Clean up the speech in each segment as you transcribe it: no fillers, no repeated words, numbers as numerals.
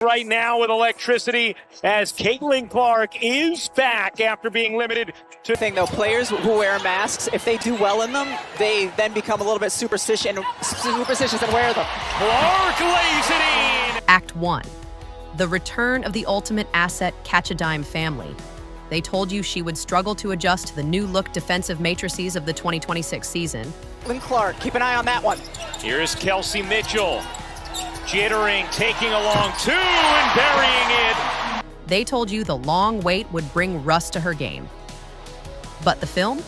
Right now with electricity as Caitlin Clark is back after being limited to... thing though, players who wear masks, if they do well in them, they then become a little bit superstitious and wear them. Clark lays it in! Act 1. The return of the ultimate asset catch-a-dime family. They told you she would struggle to adjust to the new look defensive matrices of the 2026 season. Caitlin Clark, keep an eye on that one. Here's Kelsey Mitchell. Jittering, taking a long two and burying it. They told you the long wait would bring rust to her game. But the film?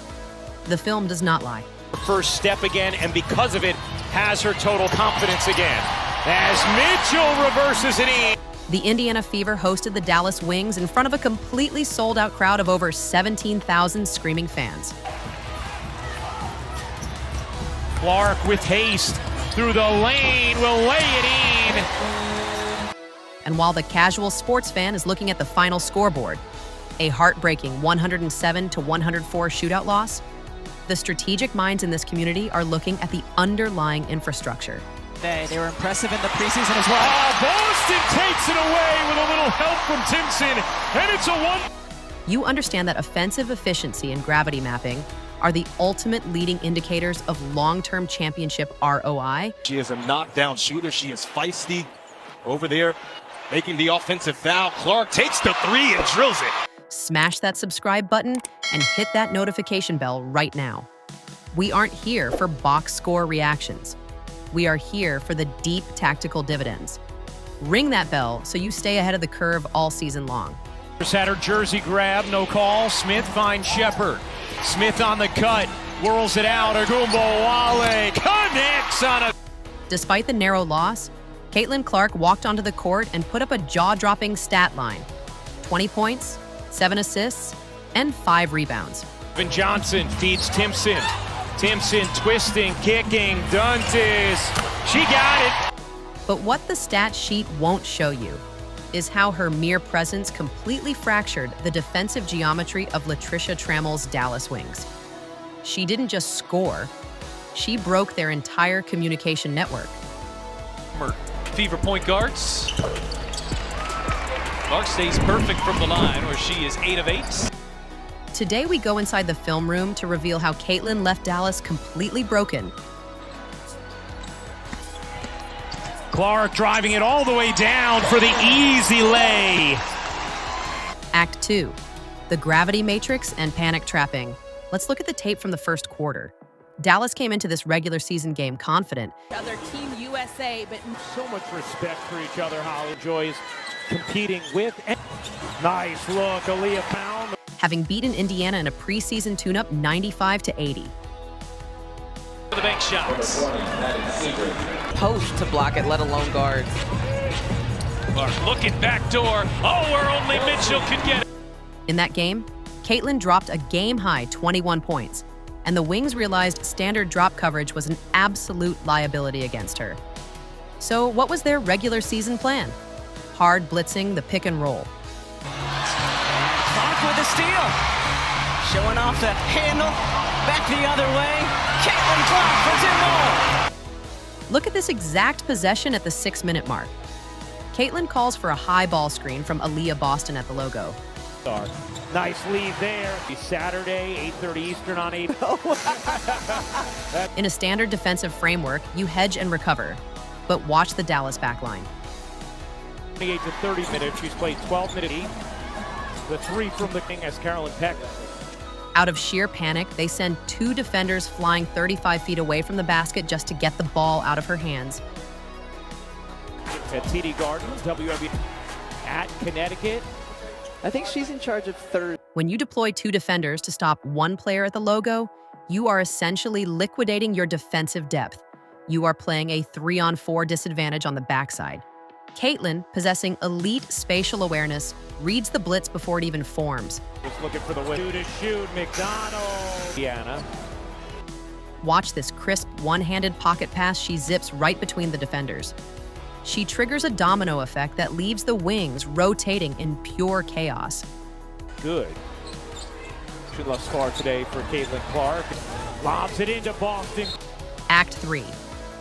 The film does not lie. First step again, and because of it, has her total confidence again. As Mitchell reverses it in. The Indiana Fever hosted the Dallas Wings in front of a completely sold-out crowd of over 17,000 screaming fans. Clark with haste through the lane will lay it in. And while the casual sports fan is looking at the final scoreboard, a heartbreaking 107-104 shootout loss, the strategic minds in this community are looking at the underlying infrastructure. They were impressive in the preseason as well. Boston takes it away with a little help from Timpson, and it's a one. You understand that offensive efficiency and gravity mapping are the ultimate leading indicators of long-term championship ROI. She is a knockdown shooter. She is feisty over there, making the offensive foul. Clark takes the three and drills it. Smash that subscribe button and hit that notification bell right now. We aren't here for box score reactions. We are here for the deep tactical dividends. Ring that bell so you stay ahead of the curve all season long. Had her jersey grab, no call. Smith finds Shepard. Smith on the cut, whirls it out. Wale connects on a... Despite the narrow loss, Caitlin Clark walked onto the court and put up a jaw-dropping stat line. 20 points, 7 assists, and 5 rebounds. Evan Johnson feeds Timpson. Timpson twisting, kicking, Duntis. She got it. But what the stat sheet won't show you is how her mere presence completely fractured the defensive geometry of Latricia Trammell's Dallas Wings. She didn't just score, she broke their entire communication network. Fever point guards. Clark stays perfect from the line where she is 8 of 8. Today we go inside the film room to reveal how Caitlin left Dallas completely broken. Clark driving it all the way down for the easy lay. Act 2, the gravity matrix and panic trapping. Let's look at the tape from the first quarter. Dallas came into this regular season game confident. Other Team USA, but So much respect for each other. Holly enjoys competing with. Nice look, Aaliyah Pound. Having beaten Indiana in a preseason tune-up 95-80. The bank shots. Post to block it, let alone guard. Clark looking back door. Oh, where only Mitchell can get it. In that game, Caitlin dropped a game-high 21 points, and the Wings realized standard drop coverage was an absolute liability against her. So what was their regular season plan? Hard blitzing the pick and roll. Clark with a steal. Showing off the handle. Back the other way. Caitlin Clark for 2 more. Look at this exact possession at the 6-minute mark. Caitlin calls for a high ball screen from Aaliyah Boston at the logo. Nice lead there. Saturday, 8:30 Eastern on 8. In a standard defensive framework, you hedge and recover. But watch the Dallas backline. 28 to 30 minutes. She's played 12 minutes. The three from the King as Carolyn Peck. Out of sheer panic, they send 2 defenders flying 35 feet away from the basket just to get the ball out of her hands. At TD Garden, WNBA at Connecticut. I think she's in charge of third. When you deploy 2 defenders to stop 1 player at the logo, you are essentially liquidating your defensive depth. You are playing a 3-on-4 disadvantage on the backside. Caitlin, possessing elite spatial awareness, reads the blitz before it even forms. Just looking for the win. To shoot, McDonald. Diana. Watch this crisp, one-handed pocket pass she zips right between the defenders. She triggers a domino effect that leaves the Wings rotating in pure chaos. Good. Thus far today for Caitlin Clark. Lobs it into Boston. Act 3,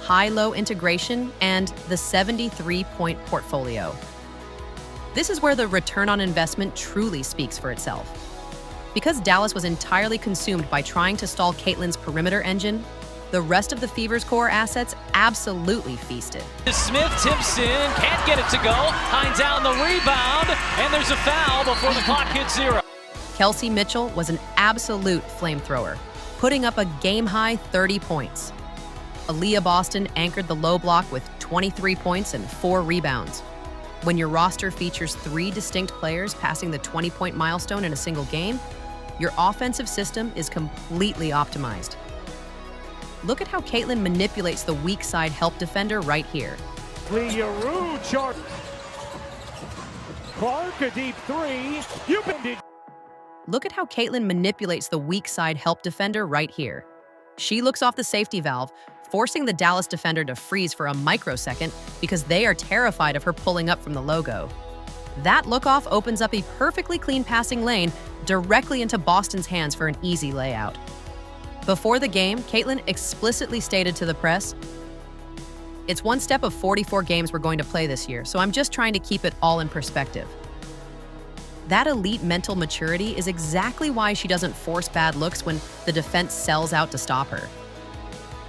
high-low integration and the 73-point portfolio. This is where the return on investment truly speaks for itself. Because Dallas was entirely consumed by trying to stall Caitlin's perimeter engine, the rest of the Fever's core assets absolutely feasted. Smith tips in, can't get it to go. Hines out on the rebound, and there's a foul before the clock hits 0. Kelsey Mitchell was an absolute flamethrower, putting up a game-high 30 points. Aaliyah Boston anchored the low block with 23 points and 4 rebounds. When your roster features 3 distinct players passing the 20-point milestone in a single game, your offensive system is completely optimized. Look at how Caitlin manipulates the weak side help defender right here. Clark, a deep 3. You bended. Look at how Caitlin manipulates the weak side help defender right here. She looks off the safety valve, forcing the Dallas defender to freeze for a microsecond because they are terrified of her pulling up from the logo. That look-off opens up a perfectly clean passing lane directly into Boston's hands for an easy layout. Before the game, Caitlin explicitly stated to the press, "It's one step of 44 games we're going to play this year, so I'm just trying to keep it all in perspective." That elite mental maturity is exactly why she doesn't force bad looks when the defense sells out to stop her.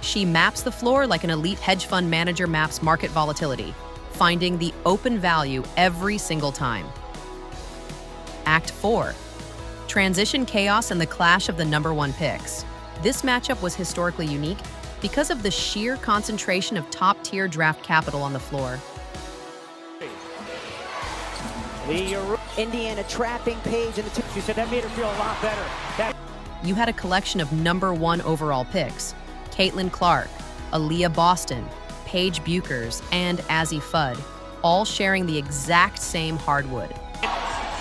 She maps the floor like an elite hedge fund manager maps market volatility, finding the open value every single time. Act 4. Transition chaos and the clash of the #1 picks. This matchup was historically unique because of the sheer concentration of top-tier draft capital on the floor. Indiana trapping Paige in the 2. She said that made her feel a lot better. You had a collection of #1 overall picks, Caitlin Clark, Aaliyah Boston, Paige Buchers, and Azzi Fudd, all sharing the exact same hardwood.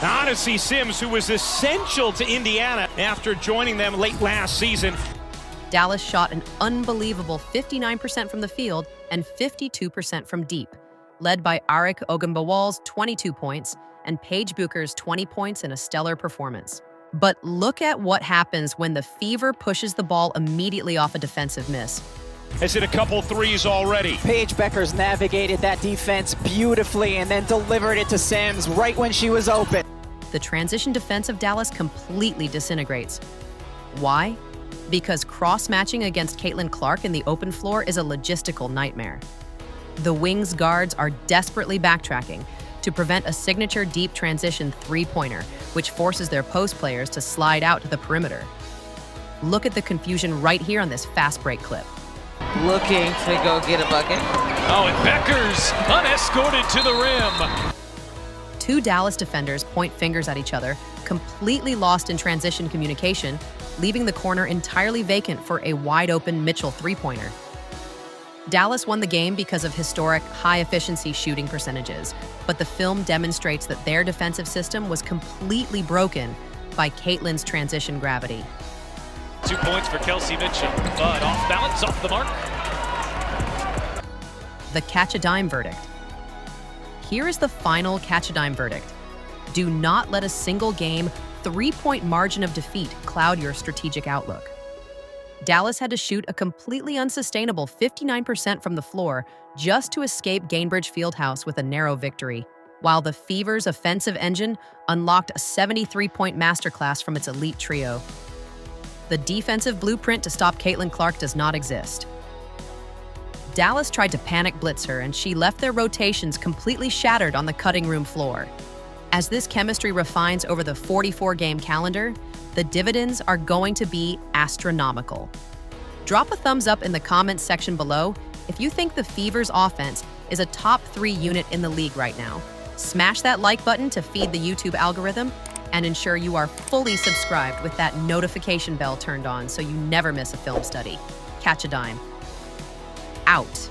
Odyssey Sims, who was essential to Indiana after joining them late last season. Dallas shot an unbelievable 59% from the field and 52% from deep, led by Arik Ogunbowale's 22 points and Paige Buchers' 20 points in a stellar performance. But look at what happens when the Fever pushes the ball immediately off a defensive miss. Has hit a couple threes already. Paige Buchers navigated that defense beautifully and then delivered it to Sims right when she was open. The transition defense of Dallas completely disintegrates. Why? Because cross-matching against Caitlin Clark in the open floor is a logistical nightmare. The Wings guards are desperately backtracking to prevent a signature deep transition three-pointer, which forces their post players to slide out to the perimeter. Look at the confusion right here on this fast break clip. Looking to go get a bucket. Oh, and Buchers unescorted to the rim. Two Dallas defenders point fingers at each other, completely lost in transition communication, leaving the corner entirely vacant for a wide-open Mitchell three-pointer. Dallas won the game because of historic, high-efficiency shooting percentages, but the film demonstrates that their defensive system was completely broken by Caitlin's transition gravity. 2 points for Kelsey Mitchell, but off balance, off the mark. The catch-a-dime verdict. Here is the final catch-a-dime verdict. Do not let a single game, three-point margin of defeat cloud your strategic outlook. Dallas had to shoot a completely unsustainable 59% from the floor just to escape Gainbridge Fieldhouse with a narrow victory, while the Fever's offensive engine unlocked a 73-point masterclass from its elite trio. The defensive blueprint to stop Caitlin Clark does not exist. Dallas tried to panic blitz her, and she left their rotations completely shattered on the cutting room floor. As this chemistry refines over the 44-game calendar, the dividends are going to be astronomical. Drop a thumbs up in the comments section below if you think the Fever's offense is a top 3 unit in the league right now. Smash that like button to feed the YouTube algorithm, and ensure you are fully subscribed with that notification bell turned on so you never miss a film study. Catch a dime. Out.